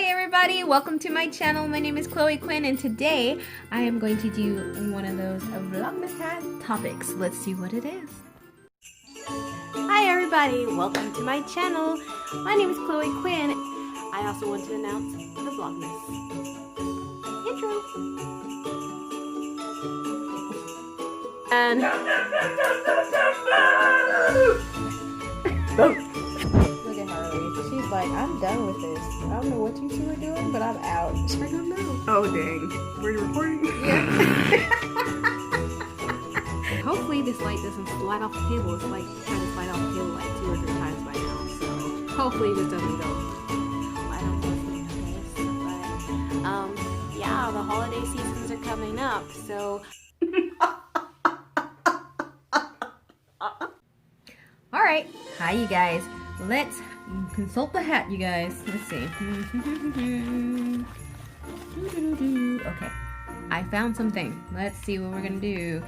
everybody, welcome to my channel. My name is Chloe Quinn and today I am going to do one of those Vlogmas hat topics. Let's see what it is. Hi everybody, welcome to my channel. My name is Chloe Quinn. I also want to announce the Vlogmas intro. And look at Harley. She's like, I'm done with this. I don't know what you two are doing, but I'm out. I don't know. Oh dang. Were you recording? Yeah. Hopefully this light doesn't slide off the table. It's like trying to slide off the table like 2 or 3 times by now. So hopefully this doesn't go. I don't know if this, but yeah, the holiday seasons are coming up, so alright. Hi you guys. Let's consult the hat, you guys. Let's see. Okay. I found something. Let's see what we're gonna do.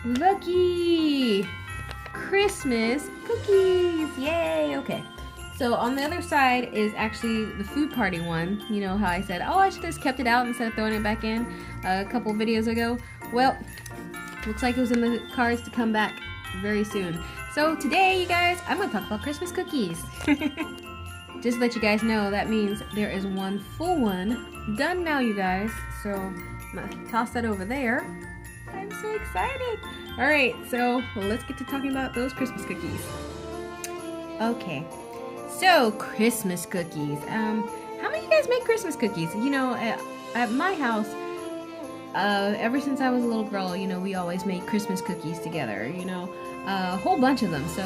Lucky Christmas cookies! Yay! Okay. So on the other side is actually the food party one. You know how I said, oh, I should have just kept it out instead of throwing it back in a couple videos ago. Well, looks like it was in the cards to come back very soon. So today, you guys, I'm going to talk about Christmas cookies. Just to let you guys know, that means there is one full one done now, you guys. So I'm going to toss that over there. I'm so excited. Alright, so let's get to talking about those Christmas cookies. Okay, so Christmas cookies. How many of you guys make Christmas cookies? You know, at my house, ever since I was a little girl, you know, we always made Christmas cookies together, you know, a whole bunch of them. So,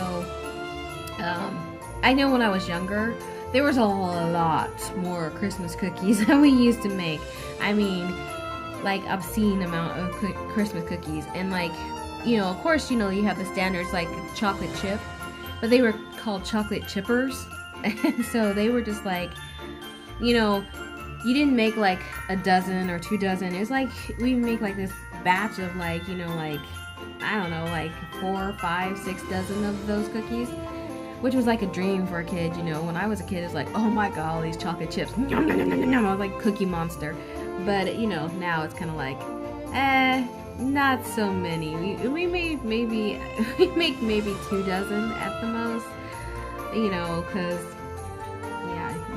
I know when I was younger, there was a lot more Christmas cookies than we used to make. I mean, like, obscene amount of Christmas cookies. And, like, you know, of course, you know, you have the standards like chocolate chip, but they were called chocolate chippers. And so they were just like, you know, you didn't make like a dozen or 2 dozen. It was like we make like this batch of like, you know, like, I don't know, like 4, 5, 6 dozen of those cookies, which was like a dream for a kid. You know, when I was a kid, it was like, oh my god, all these chocolate chips. I was like Cookie Monster. But you know, now it's kind of like, not so many. We made maybe we make maybe 2 dozen at the most. You know, because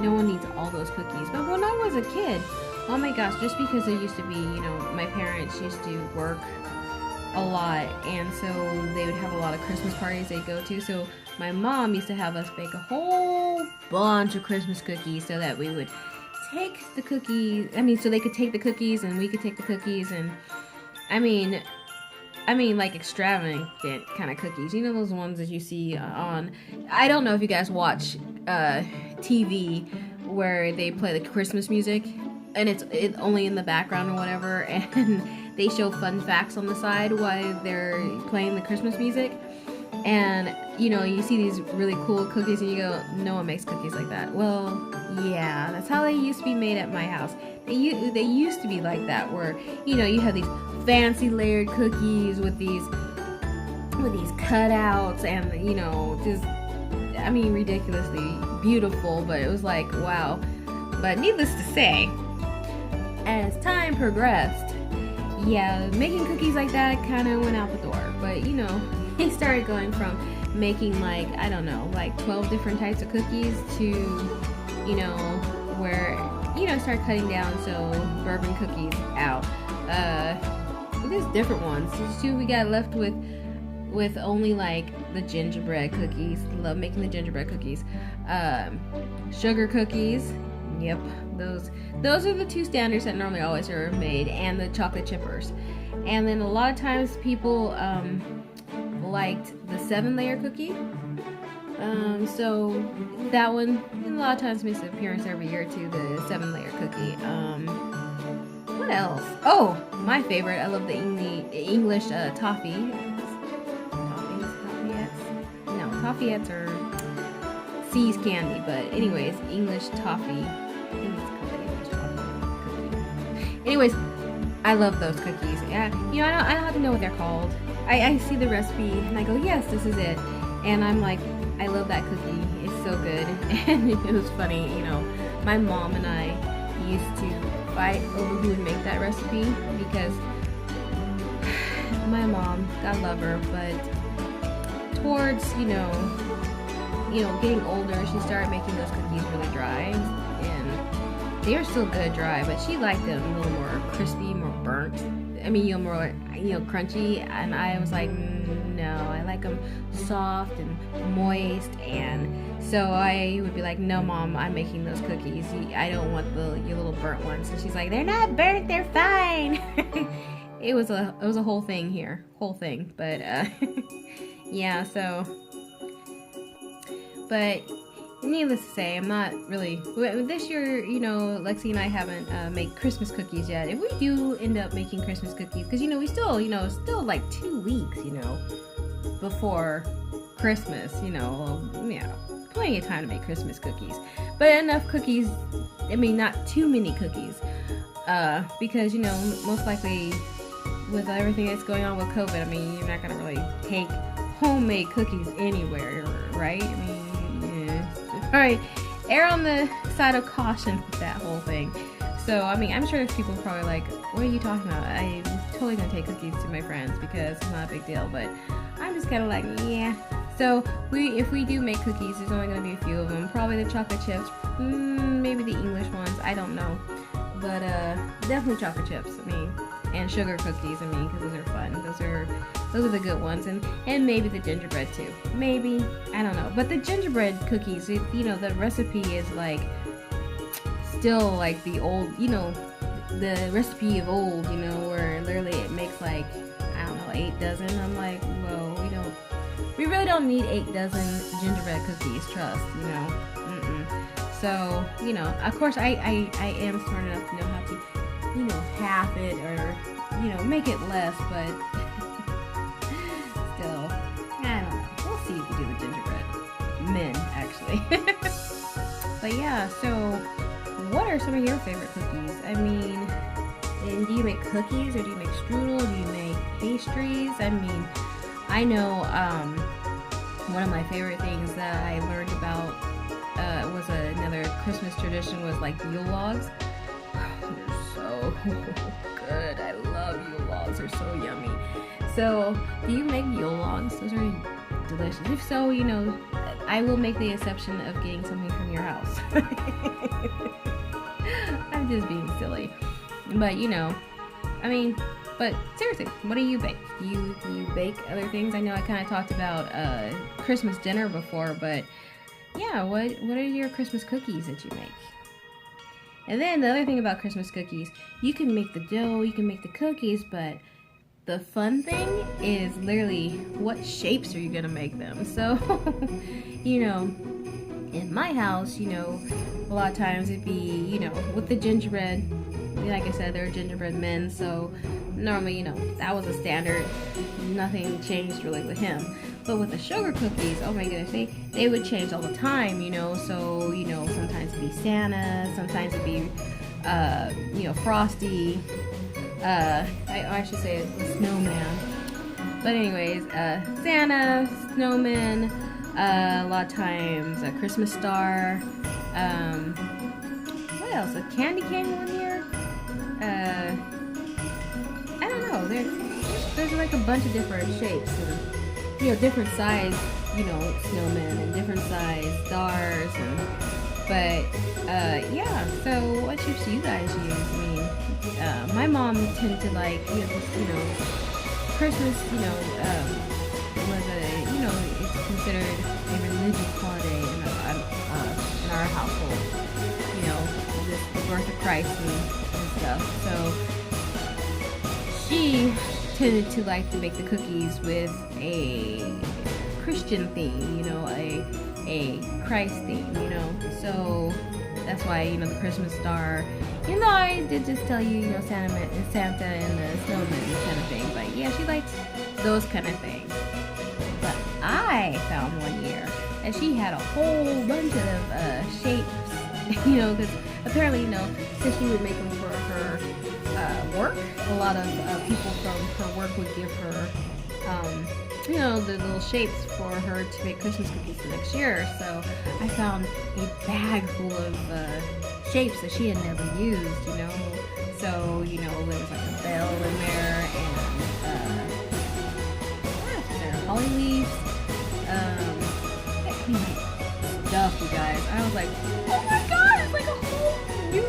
no one needs all those cookies. But when I was a kid, oh my gosh, just because there used to be, you know, my parents used to work a lot, and so they would have a lot of Christmas parties they'd go to. So my mom used to have us bake a whole bunch of Christmas cookies so that we would take the cookies, so they could take the cookies and we could take the cookies, and I mean like extravagant kind of cookies. You know those ones that you see on, I don't know if you guys watch TV where they play the Christmas music and it's only in the background or whatever, and they show fun facts on the side while they're playing the Christmas music. And you know, you see these really cool cookies and you go, no one makes cookies like that. Well, yeah, that's how they used to be made at my house. They used to be like that, where, you know, you have these fancy layered cookies with these cutouts and, you know, just, I mean, ridiculously beautiful. But it was like, wow. But needless to say, as time progressed, yeah, making cookies like that kind of went out the door. But you know, they started going from making like, I don't know, like 12 different types of cookies to, you know, where, you know, start cutting down, so bourbon cookies out. There's different ones. There's 2 we got left with only like the gingerbread cookies. Love making the gingerbread cookies. Sugar cookies. Yep, those are the 2 standards that normally always are made, and the chocolate chippers. And then a lot of times people liked the 7-layer cookie. So that one a lot of times makes an appearance every year too, the 7-layer cookie. What else? Oh, my favorite, I love the English toffee. Toffeeettes are C's candy, but anyways, English toffee. I think it's called English toffee cookie. Anyways, I love those cookies. Yeah, you know, I don't have to know what they're called. I see the recipe and I go, yes, this is it. And I'm like, I love that cookie. It's so good. And it was funny, you know, my mom and I used to fight over who would make that recipe because my mom, God love her, but towards, you know, getting older, she started making those cookies really dry, and they are still good dry, but she liked them a little more crispy, more burnt. I mean, you know, more, you know, crunchy, and I was like, no, I like them soft and moist, and so I would be like, no, Mom, I'm making those cookies. I don't want your little burnt ones. And she's like, they're not burnt, they're fine. It was a whole thing here, but yeah, so. But needless to say, I'm not really, this year, you know, Lexi and I haven't made Christmas cookies yet. If we do end up making Christmas cookies, because, you know, we still, you know, still like 2 weeks, you know, before Christmas, you know, yeah, plenty of time to make Christmas cookies. But enough cookies, I mean, not too many cookies, because, you know, most likely with everything that's going on with COVID, I mean, you're not going to really take homemade cookies anywhere, right? I mean, alright, err on the side of caution with that whole thing. So, I mean, I'm sure there's people probably like, what are you talking about? I'm totally gonna take cookies to my friends because it's not a big deal, but I'm just kind of like, yeah. So, if we do make cookies, there's only gonna be a few of them. Probably the chocolate chips, maybe the English ones, I don't know. But, definitely chocolate chips, I mean, and sugar cookies, I mean, because those are fun. Those are the good ones, and maybe the gingerbread too. Maybe, I don't know. But the gingerbread cookies, you know, the recipe is like still like the old, you know, the recipe of old, you know, where literally it makes like, I don't know, 8 dozen. I'm like, whoa, we really don't need 8 dozen gingerbread cookies, trust, you know. So, you know, of course I am smart enough to know how to, you know, half it or, you know, make it less, but still, I don't know. We'll see if we do the gingerbread men, actually. But yeah, so what are some of your favorite cookies? I mean, and do you make cookies or do you make strudel? Do you make pastries? I mean, I know one of my favorite things that I learned about was another Christmas tradition was like Yule logs. They're so good. I love Yule logs. They're so yummy. So, do you make Yule logs? Those are delicious. If so, you know, I will make the exception of getting something from your house. I'm just being silly. But, you know, I mean, but seriously, what do you bake? Do you bake other things? I know I kind of talked about Christmas dinner before, but yeah, what are your Christmas cookies that you make? And then the other thing about Christmas cookies, you can make the dough, you can make the cookies, but the fun thing is literally what shapes are you gonna make them? So, you know, in my house, you know, a lot of times it'd be, you know, with the gingerbread, like I said, they're gingerbread men, so normally, you know, that was a standard. Nothing changed really with him. But with the sugar cookies, oh my goodness, they would change all the time, you know. So, you know, sometimes it'd be Santa, sometimes it'd be, you know, Frosty. I should say the snowman. But anyways, Santa, snowman, a lot of times a Christmas star. What else? A candy cane one year. I don't know. There's like a bunch of different shapes and, you know, different size, you know, snowmen and different size stars. But yeah. So what shapes do you guys use? I mean, my mom tended to like, you know, Christmas, you know, was a, you know, it's considered a religious holiday in our household. You know, the birth of Christ and stuff. So she tended to like to make the cookies with a Christian theme, you know, a Christ theme, you know. So that's why, you know, the Christmas star. You know, I did just tell you, you know, Santa and the snowman kind of thing. But yeah, she likes those kind of things. But I found one year that she had a whole bunch of shapes, you know, because apparently, you know, since she would make them for her work, a lot of people from her work would give her you know, the little shapes for her to make Christmas cookies for next year. So I found a bag full of shapes that she had never used, you know. So, you know, there was like a bell in there and what else was there? Holly leaves. Stuff, you guys. I was like, oh my god, it's like a whole new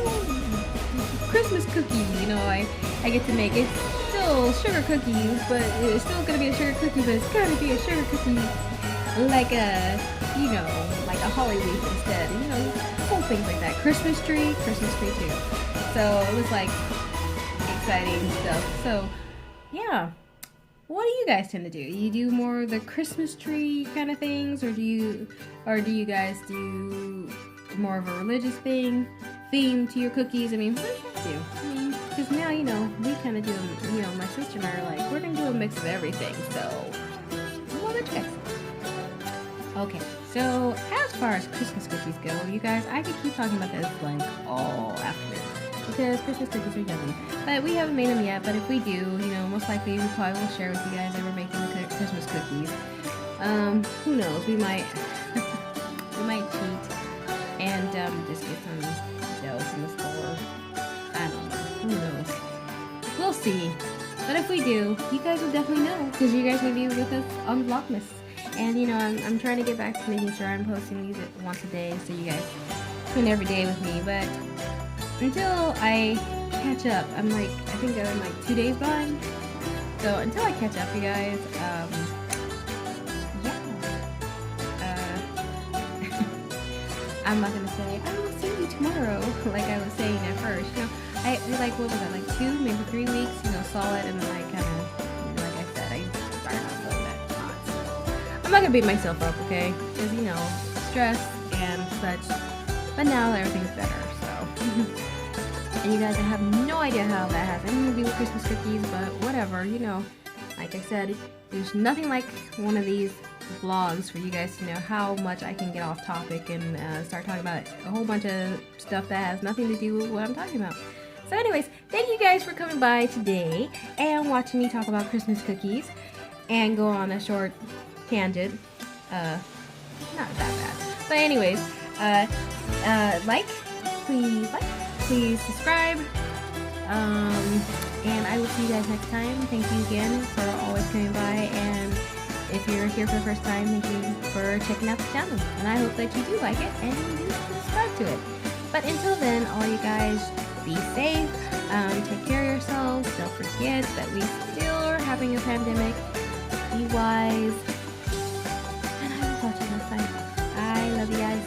Christmas cookie. You know, I get to make it. Still sugar cookies, but it's still gonna be a sugar cookie, but it's gonna be a sugar cookie like a, you know, like a holly leaf instead. You know, whole things like that. Christmas tree too. So it was like exciting stuff. So yeah. What do you guys tend to do? You do more of the Christmas tree kind of things, or do you guys do more of a religious theme to your cookies? I mean, what do you guys do? I mean, because now, you know, we kind of do, you know, my sister and I are like, we're going to do a mix of everything, so what about you guys? Okay, so as far as Christmas cookies go, you guys, I could keep talking about this like all afternoon, because Christmas cookies are yummy, but we haven't made them yet. But if we do, you know, most likely we probably will share with you guys that we're making the Christmas cookies. Who knows, we might cheat and just get some dough from the store. I don't know, who knows, we'll see. But if we do, you guys will definitely know, because you guys will be with us on Vlogmas. And you know, I'm trying to get back to making sure I'm posting these once a day, so you guys tune every day with me. But until I catch up, I think I'm like 2 days behind. So until I catch up, you guys, I'm not gonna say I will see you tomorrow like I was saying at first. You know, I like, what was that, like 2, maybe 3 weeks, you know, solid, and then I kind of, like I said, I started not feeling that hot. So I'm not gonna beat myself up, okay? Because, you know, stress and such. But now everything's better, so. And you guys, I have no idea how that has anything to do with Christmas cookies, but whatever, you know. Like I said, there's nothing like one of these vlogs for you guys to know how much I can get off topic and start talking about a whole bunch of stuff that has nothing to do with what I'm talking about. So anyways, thank you guys for coming by today and watching me talk about Christmas cookies and go on a short tangent. Not that bad. But anyways, please subscribe. And I will see you guys next time. Thank you again for always coming by, and if you're here for the first time, thank you for checking out the channel. And I hope that you do like it and you do subscribe to it. But until then, all you guys, be safe, take care of yourselves, don't forget that we still are having a pandemic, be wise, and I will talk to you next time. I love you guys.